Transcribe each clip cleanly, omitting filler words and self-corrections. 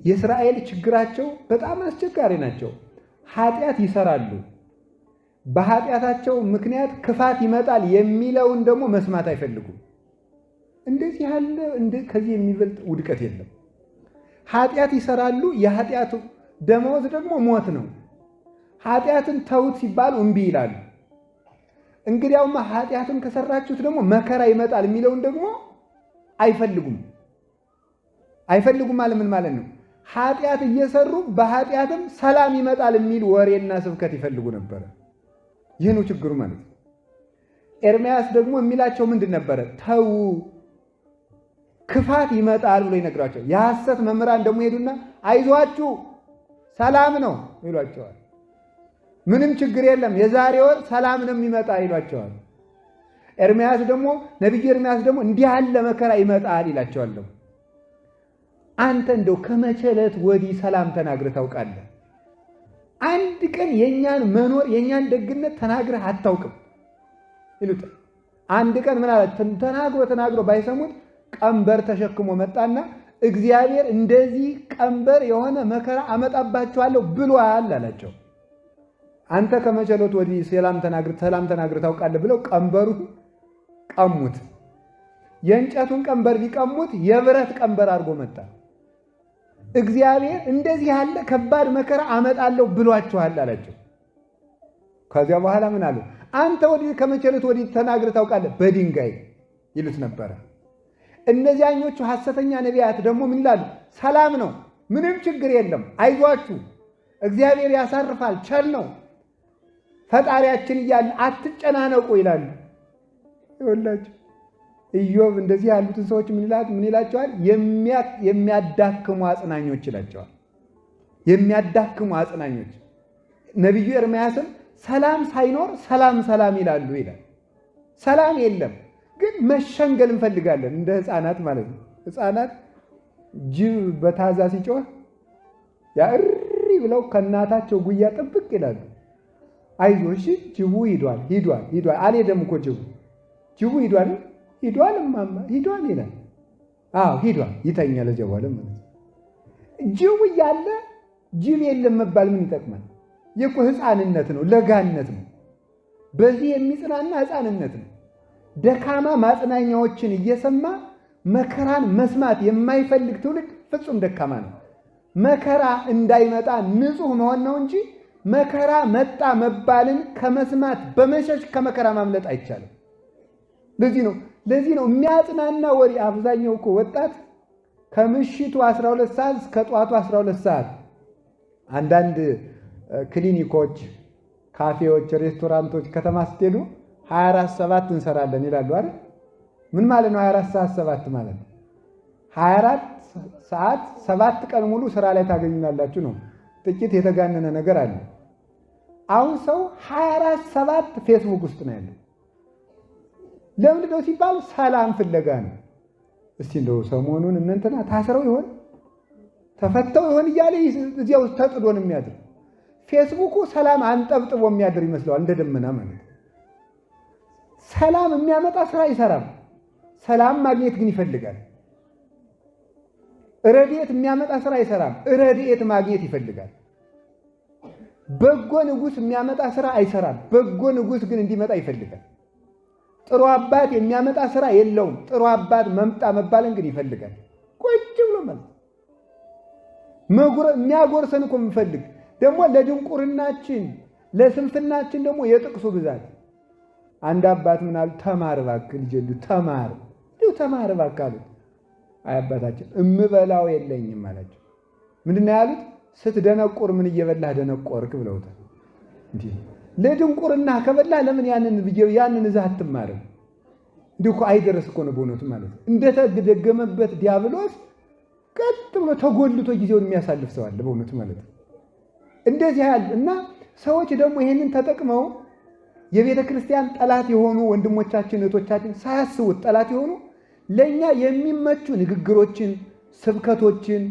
የእስራኤል ችግራቸው በጣም አስቸጋሪ ናቸው። ኃጢአት ይሰራሉ። በኃጢአታቸው ምክንያት ክፋት ይመጣል የሚለውን ደግሞ መስማት አይፈልጉም። እንደዚህ ያለ ከዚህ የሚበልጥ ውድቀት የለም። ኃጢአት ይሰራሉ። የኃጢአቱ ደመወዝ ደግሞ ሞት ነው። ኃጢአትን ተውት ሲባሉ እምቢ ይላሉ። እንግዲያውማ ኃጢአትን ከሰራችሁት ደግሞ መከራ ይመጣል የሚለውን ደግሞ አይፈልጉም። አይፈልጉም ማለት ምን ማለት ነው? ኃጢአት እየሰሩ በኃጢአትም ሰላም ይመጣል የሚል ወሬና ስብከት ይፈልጉ ነበር። ይህ ነው ችግሩ ማለት ነው። ኤርምያስ ደግሞ የሚላቸው ምንድን ነበረ? ተው ክፋት ይመጣል ብሎ ይነግራቸው። የሐሰት መምህራን ደግሞ ሄዱና አይዟችሁ ሰላም ነው ይሏቸዋል። ምንም ችግር የለም የዛሬ ወር ሰላም ነው የሚመጣ ይሏቸዋል። ኤርምያስ ደግሞ ነቢዩ ኤርምያስ ደግሞ እንዲህ ያለ መከራ ይመጣል ይላቸዋል። አንተ እንደው ከመቼ ዕለት ወዲህ ሰላም ተናግረህ ታውቃለህ? አንድ ቀን የኛን መኖር የኛን ደግነት ተናግረህ አታውቅም ይሉታል። አንድ ቀን ምን አለ? ተናግሮ ባይሰሙት ቀንበር ተሸክሞ መጣና እግዚአብሔር እንደዚህ ቀንበር የሆነ መከራ አመጣባቸዋለሁ ብሏል አላቸው። አንተ ከመቼ ዕለት ወዲህ ሰላም ተናግረህ ታውቃለህ ብለው ቀንበሩን ቀሙት። የእንጨቱን ቀንበር ቢቀሙት የብረት ቀንበር አድርጎ መጣ። እግዚአብሔር እንደዚህ ያለ ከባድ መከራ አመጣለሁ ብሏቸዋል አላቸው። ከዚያ በኋላ ምን አሉ? አንተ ወዲህ ከመቼ ዕለት ወዲህ ተናግረህ ታውቃለህ? በድንጋይ ይሉት ነበረ። እነዚያኞቹ ሐሰተኛ ነቢያት ደግሞ ምን ይላሉ? ሰላም ነው፣ ምንም ችግር የለም፣ አይዟችሁ፣ እግዚአብሔር ያሳርፋል፣ ቸር ነው ፈጣሪያችን እያለ አትጨናነቁ ይላሉ። ይወላችሁ ኢዮብ እንደዚህ ያሉትን ሰዎች ምን ይላቸዋል? የሚያዳክሙ አጽናኞች ይላቸዋል። የሚያዳክሙ አጽናኞች። ነቢዩ ኤርምያስም ሰላም ሳይኖር ሰላም ይላሉ ይላል። ሰላም የለም ግን መሸንገል እንፈልጋለን፣ እንደ ሕፃናት ማለት ነው። ሕፃናት ጅብ በታዛ ሲጮህ ያእሪ ብለው ከእናታቸው ጉያ ጥብቅ ይላሉ። አይዞሽ ጅቡ ሂዷል አልሄደም እኮ ጅቡ ሂዷል እማማ ሂዷል ይላል። አዎ ሂዷል ይተኛል። እዚያ በኋላ ማለት ጅቡ እያለ ጅብ የለም መባል ምን ይጠቅማል? የኮ ሕፃንነት ነው፣ ለጋነት ነው። በዚህ የሚጽናና ሕፃንነት ነው። ደካማ ማጽናኛዎችን እየሰማ መከራን መስማት የማይፈልግ ትውልድ ፍጹም ደካማ ነው። መከራ እንዳይመጣ ንጹሕ መሆን ነው እንጂ መከራ መጣ መባልን ከመስማት በመሸሽ ከመከራ ማምለጥ አይቻልም። ለዚህ ነው የሚያጽናና ወሬ። አብዛኛው እኮ ወጣት ከምሽቱ 12 ሰዓት እስከ ጠዋቱ 12 ሰዓት አንዳንድ ክሊኒኮች፣ ካፌዎች፣ ሬስቶራንቶች ከተማ ስትሄዱ 24/7 እንሰራለን ይላሉ አይደል? ምን ማለት ነው 24/7 ማለት ነው? 24 ሰዓት 7 ቀን ሙሉ ስራ ላይ ታገኙናላችሁ ነው። ጥቂት የተጋነነ ነገር አለ። አሁን ሰው 24/7 ፌስቡክ ውስጥ ነው ያለው። ለምንድን ነው ሲባል ሰላም ፍለጋ ነው። እስቲ እንደው ሰሞኑን እናንተና ታስረው ይሆን ተፈተው ይሆን እያለ እዚያው ተጥዶ ነው የሚያድር። ፌስቡኩ ሰላም አንጠብጥቦ የሚያድር ይመስለዋል፣ እንደ ደመና ማለት። ሰላም የሚያመጣ ስራ አይሰራም። ሰላም ማግኘት ግን ይፈልጋል። ረድኤት የሚያመጣ ስራ አይሰራም። ረድኤት ማግኘት ይፈልጋል። በጎ ንጉሥ የሚያመጣ ስራ አይሰራም። በጎ ንጉሥ ግን እንዲመጣ ይፈልጋል። ጥሩ አባት የሚያመጣ ስራ የለውም። ጥሩ አባት መባልን ግን ይፈልጋል። ቁጭ ብሎ ማለት የሚያጎርሰን እኮ የምፈልግ ደግሞ ለድንቁርናችን ለስንፍናችን ደግሞ የጥቅሱ ብዛት። አንድ አባት ምን አሉ? ተማር እባክህ ልጄ ተማር እባክህ አሉት። አይ አባታችን እምበላው የለኝም አላቸው። ምንድን ነው ያሉት? ስትደነቁር ምን እየበላህ ደነቆርክ ብለውታል። እንዲህ ለድንቁርና ከበላህ ለምን ያንን እዛ አትማርም? እንዲሁ እኮ አይደረስ እኮ ነው በእውነቱ ማለት ነው። እንደተደገመበት ዲያብሎስ ቀጥ ብሎ ተጎልቶ ጊዜውን የሚያሳልፍ ሰው አለ በእውነቱ ማለት ነው። እንደዚህ ያለ እና ሰዎች ደግሞ ይሄንን ተጠቅመው የቤተ ክርስቲያን ጠላት የሆኑ ወንድሞቻችን እህቶቻችን ሳያስቡት ጠላት የሆኑ ለኛ የሚመቹ ንግግሮችን፣ ስብከቶችን፣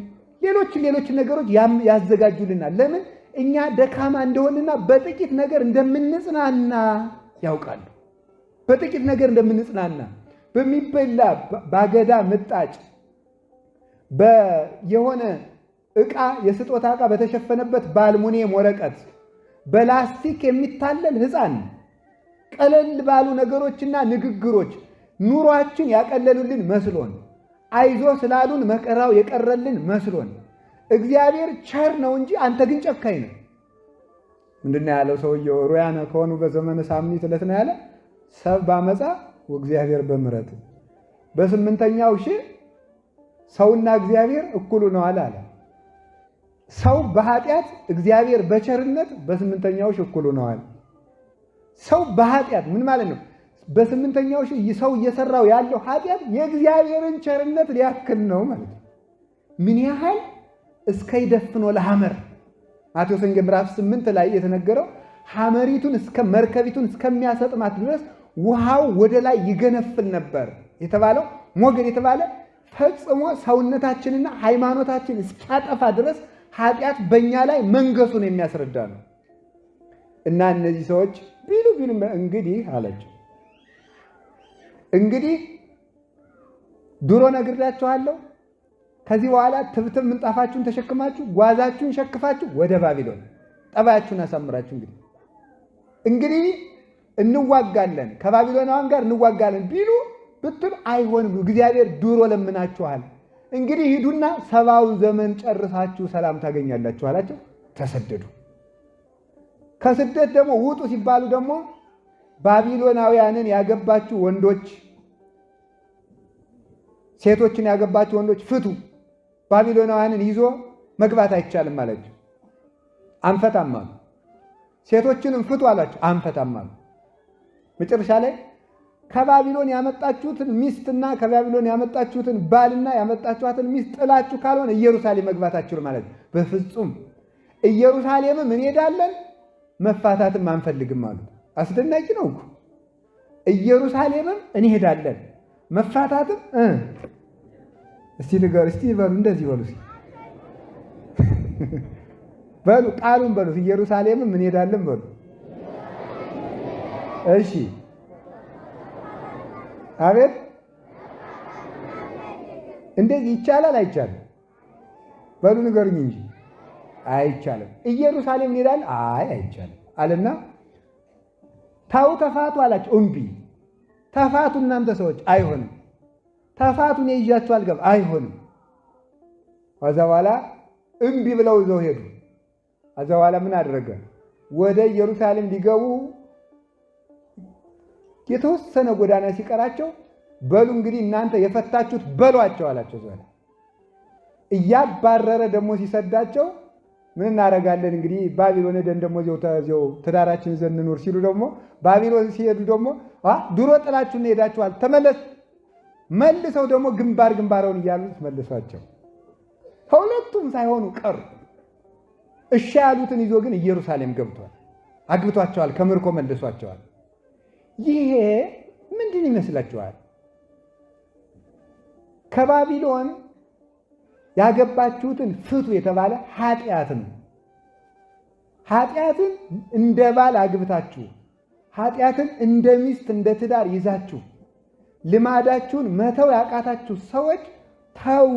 ሌሎች ነገሮች ያዘጋጁልናል። ለምን? እኛ ደካማ እንደሆንና በጥቂት ነገር እንደምንጽናና ያውቃሉ። በጥቂት ነገር እንደምንጽናና በሚበላ ባገዳ ምጣጭ የሆነ ዕቃ የስጦታ ዕቃ በተሸፈነበት በአልሙኒየም ወረቀት በላስቲክ የሚታለል ሕፃን ቀለል ባሉ ነገሮችና ንግግሮች ኑሯችን ያቀለሉልን መስሎን አይዞ ስላሉን መከራው የቀረልን መስሎን እግዚአብሔር ቸር ነው እንጂ አንተ ግን ጨካኝ ነህ። ምንድነው ያለው ሰውየው? ሩያነ ከሆኑ በዘመነ ሳምኒት ዕለት ነው ያለ ሰብ ባመጻ ወእግዚአብሔር በምሕረት በስምንተኛው ሺህ ሰውና እግዚአብሔር እኩሉ ነው አለ። ሰው በኃጢአት እግዚአብሔር በቸርነት በስምንተኛው ሺህ እኩሉ ነው አለ። ሰው በኃጢአት ምን ማለት ነው? በስምንተኛው ሺህ ሰው እየሰራው ያለው ኃጢአት የእግዚአብሔርን ቸርነት ሊያክል ነው ማለት ነው። ምን ያህል እስከ ይደፍኖ ለሐመር ማቴዎስ ወንጌል ምዕራፍ 8 ላይ የተነገረው ሐመሪቱን እስከ መርከቢቱን እስከሚያሰጥማት ድረስ ውሃው ወደ ላይ ይገነፍል ነበር የተባለው ሞገድ የተባለ ፈጽሞ ሰውነታችንና ሃይማኖታችን እስኪያጠፋ ድረስ ኃጢአት በእኛ ላይ መንገሱን የሚያስረዳ ነው። እና እነዚህ ሰዎች ቢሉ እንግዲህ አላቸው እንግዲህ ድሮ ነግሬያችኋለሁ። ከዚህ በኋላ ትብትብ ምንጣፋችሁን ተሸክማችሁ ጓዛችሁን ሸክፋችሁ ወደ ባቢሎን ጠባያችሁን አሳምራችሁ እንግዲህ እንዋጋለን ከባቢሎናውያን ጋር እንዋጋለን ቢሉ ብትሉ አይሆንም። እግዚአብሔር ድሮ ለምናችኋል። እንግዲህ ሂዱና 70ውን ዘመን ጨርሳችሁ ሰላም ታገኛላችሁ አላቸው። ተሰደዱ። ከስደት ደግሞ ውጡ ሲባሉ ደግሞ ባቢሎናውያንን ያገባችሁ ወንዶች ሴቶችን ያገባችሁ ወንዶች ፍቱ፣ ባቢሎናውያንን ይዞ መግባት አይቻልም አላቸው። አንፈታም አሉ። ሴቶችንም ፍቱ አላቸው። አንፈታም አሉ። መጨረሻ ላይ ከባቢሎን ያመጣችሁትን ሚስትና ከባቢሎን ያመጣችሁትን ባልና ያመጣችኋትን ሚስት ጥላችሁ ካልሆነ ኢየሩሳሌም መግባታችሁ ማለት ነው። በፍጹም ኢየሩሳሌምም እንሄዳለን መፋታትም አንፈልግም አሉ። አስደናቂ ነው እኮ። ኢየሩሳሌምም እንሄዳለን መፋታትም እስቲ ንገሩ፣ እስቲ በሉ፣ እንደዚህ በሉ፣ በሉ ቃሉን በሉ። ኢየሩሳሌምም እንሄዳለን በሉ። እሺ አቤት፣ እንደዚህ ይቻላል አይቻልም? በሉ ንገሩኝ እንጂ አይቻልም። ኢየሩሳሌም እንሄዳለን፣ አይቻልም አለና ታው ተፋቱ አላቸው። እምቢ ተፋቱ እናንተ ሰዎች፣ አይሆንም። ተፋቱ ነው ይያችሁ አልገባ፣ አይሆንም። ከዛ በኋላ እምቢ ብለው ይዘው ሄዱ። ከዛ በኋላ ምን አደረገ? ወደ ኢየሩሳሌም ሊገቡ የተወሰነ ጎዳና ሲቀራቸው በሉ እንግዲህ እናንተ የፈታችሁት በሏቸው አላቸው። ዘለ እያባረረ ደግሞ ሲሰዳቸው ምን እናደርጋለን እንግዲህ ባቢሎን ሄደን ደግሞ እዚያው ትዳራችን ይዘን እንኑር ሲሉ ደግሞ ባቢሎን ሲሄዱ ደግሞ ድሮ ጥላችሁን ሄዳችኋል ተመለስ፣ መልሰው ደግሞ ግንባረውን እያሉት መልሷቸው ከሁለቱም ሳይሆኑ ቀሩ። እሺ ያሉትን ይዞ ግን ኢየሩሳሌም ገብቷል፣ አግብቷቸዋል፣ ከምርኮ መልሷቸዋል። ይሄ ምንድን ይመስላችኋል? ከባቢሎን ያገባችሁትን ፍቱ የተባለ ኃጢአት ነው። ኃጢአትን እንደ ባል አግብታችሁ ኃጢአትን እንደ ሚስት እንደ ትዳር ይዛችሁ ልማዳችሁን መተው ያቃታችሁ ሰዎች ተው፣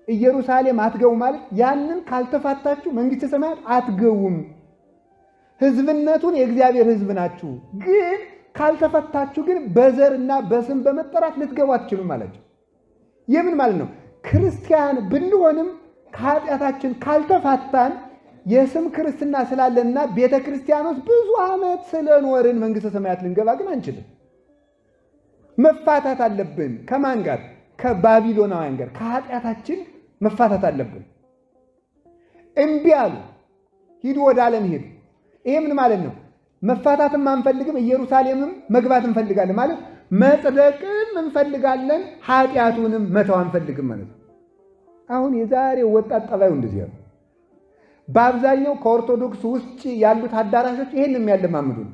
ኢየሩሳሌም አትገቡ ማለት ያንን ካልተፋታችሁ መንግሥተ ሰማያት አትገቡም። ሕዝብነቱን የእግዚአብሔር ሕዝብ ናችሁ፣ ግን ካልተፈታችሁ ግን በዘርና በስም በመጠራት ልትገቡ አትችሉም ማለት ነው። የምን ማለት ነው? ክርስቲያን ብንሆንም ከኃጢአታችን ካልተፋታን የስም ክርስትና ስላለንና ቤተ ክርስቲያኖች ብዙ ዓመት ስለኖርን መንግሥተ ሰማያት ልንገባ ግን አንችልም። መፋታት አለብን። ከማን ጋር? ከባቢሎናውያን ጋር። ከኃጢአታችን መፋታት አለብን። እምቢ አሉ። ሂዱ፣ ወደ ዓለም ሂዱ። ይሄ ምን ማለት ነው? መፋታትም አንፈልግም፣ ኢየሩሳሌምም መግባት እንፈልጋለን ማለት መጽደቅም እንፈልጋለን፣ ኃጢአቱንም መተው አንፈልግም ማለት ነው። አሁን የዛሬው ወጣት ጠባዩ እንደዚህ ነው። በአብዛኛው ከኦርቶዶክስ ውጭ ያሉት አዳራሾች ይሄን የሚያለማምዱ ነው።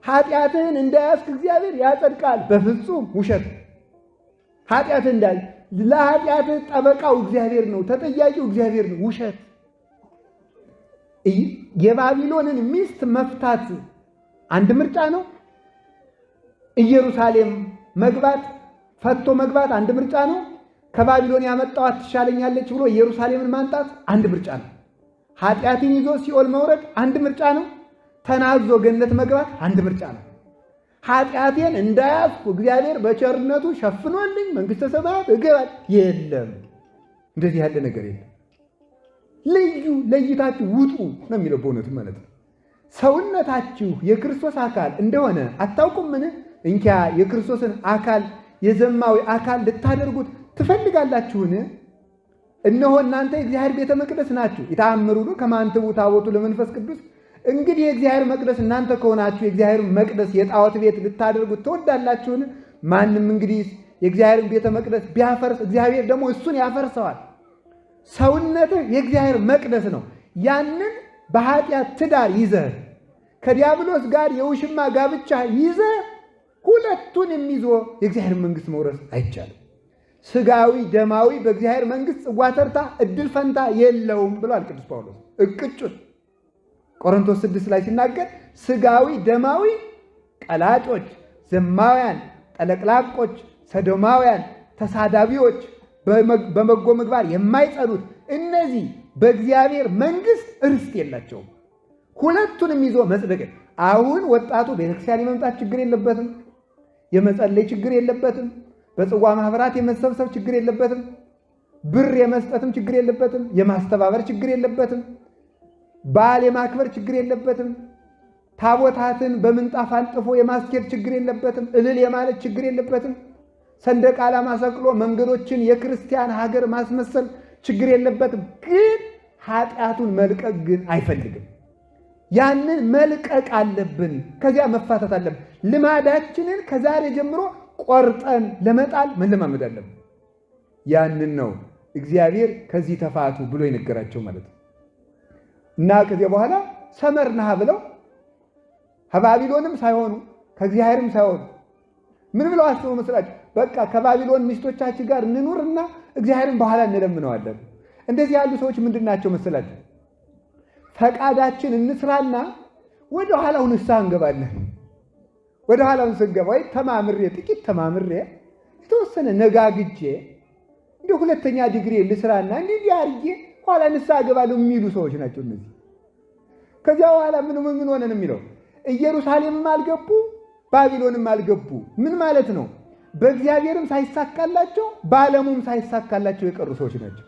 ኃጢአትህን እንዳያስክ እግዚአብሔር ያጸድቃል። በፍጹም ውሸት። ኃጢአትህን እንዳይ ለኃጢአትህ ጠበቃው እግዚአብሔር ነው፣ ተጠያቂው እግዚአብሔር ነው። ውሸት። የባቢሎንን ሚስት መፍታት አንድ ምርጫ ነው። ኢየሩሳሌም መግባት ፈቶ መግባት አንድ ምርጫ ነው። ከባቢሎን ያመጣዋት ትሻለኛለች ብሎ ኢየሩሳሌምን ማንጣት አንድ ምርጫ ነው። ኃጢአትን ይዞ ሲኦል መውረድ አንድ ምርጫ ነው። ተናዞ ገነት መግባት አንድ ምርጫ ነው። ኃጢአቴን እንዳያዝኩ እግዚአብሔር በቸርነቱ ሸፍኖልኝ መንግሥተ ሰማያት እገባለሁ የለም። እንደዚህ ያለ ነገር የለም። ለይታችሁ ውጡ ነው የሚለው በእውነቱ ማለት ነው። ሰውነታችሁ የክርስቶስ አካል እንደሆነ አታውቁምን? እንኪያ የክርስቶስን አካል የዘማዊ አካል ልታደርጉት ትፈልጋላችሁን? እነሆ እናንተ የእግዚአብሔር ቤተ መቅደስ ናችሁ። ይታምሩሉ ከማንትቡ ታቦቱ ለመንፈስ ቅዱስ። እንግዲህ የእግዚአብሔር መቅደስ እናንተ ከሆናችሁ የእግዚአብሔር መቅደስ የጣዖት ቤት ልታደርጉት ትወዳላችሁን? ማንም እንግዲህ የእግዚአብሔር ቤተ መቅደስ ቢያፈርስ እግዚአብሔር ደግሞ እሱን ያፈርሰዋል። ሰውነትህ የእግዚአብሔር መቅደስ ነው። ያንን በኃጢአት ትዳር ይዘህ ከዲያብሎስ ጋር የውሽማ ጋብቻ ይዘህ ሁለቱንም ይዞ የእግዚአብሔር መንግሥት መውረስ አይቻልም። ስጋዊ ደማዊ በእግዚአብሔር መንግሥት ጽዋ ተርታ እድል ፈንታ የለውም ብሏል ቅዱስ ጳውሎስ እቅጩን ቆሮንቶስ 6 ላይ ሲናገር ስጋዊ ደማዊ ቀላጮች፣ ዘማውያን፣ ጠለቅላቆች፣ ሰዶማውያን፣ ተሳዳቢዎች፣ በመጎ ምግባር የማይጸኑት እነዚህ በእግዚአብሔር መንግሥት ርስት የላቸውም። ሁለቱንም ይዞ መጽደቅ። አሁን ወጣቱ ቤተክርስቲያን የመምጣት ችግር የለበትም። የመጸለይ ችግር የለበትም። በጽዋ ማህበራት የመሰብሰብ ችግር የለበትም። ብር የመስጠትም ችግር የለበትም። የማስተባበር ችግር የለበትም። በዓል የማክበር ችግር የለበትም። ታቦታትን በምንጣፍ አንጥፎ የማስኬድ ችግር የለበትም። እልል የማለት ችግር የለበትም። ሰንደቅ ዓላማ ሰቅሎ መንገዶችን የክርስቲያን ሀገር ማስመሰል ችግር የለበትም። ግን ኃጢአቱን መልቀቅ ግን አይፈልግም። ያንን መልቀቅ አለብን። ከዚያ መፋታት አለብን። ልማዳችንን ከዛሬ ጀምሮ ቆርጠን ለመጣል መለማመድ አለብን። ያንን ነው እግዚአብሔር ከዚህ ተፋቱ ብሎ የነገራቸው ማለት ነው። እና ከዚያ በኋላ ሰመርናህ ብለው ከባቢሎንም ሳይሆኑ ከእግዚአብሔርም ሳይሆኑ ምን ብለው አስበው መስላችሁ? በቃ ከባቢሎን ሚስቶቻችን ጋር እንኑርና እግዚአብሔርን በኋላ እንለምነዋለን። እንደዚህ ያሉ ሰዎች ምንድን ናቸው መስላችሁ? ፈቃዳችን እንስራና ወደ ኋላው ንስሐ እንገባለን። ወደ ኋላውን ስንገባ ወይ ጥቂት ተማምሬ የተወሰነ ነጋግጄ እንደ ሁለተኛ ዲግሪ ልስራና እንዲህ አድርጌ ኋላ ንስሐ እገባለሁ የሚሉ ሰዎች ናቸው እነዚህ። ከዚያ በኋላ ምን ሆነ ነው የሚለው? ኢየሩሳሌምም አልገቡ ባቢሎንም አልገቡ። ምን ማለት ነው? በእግዚአብሔርም ሳይሳካላቸው በዓለሙም ሳይሳካላቸው የቀሩ ሰዎች ናቸው።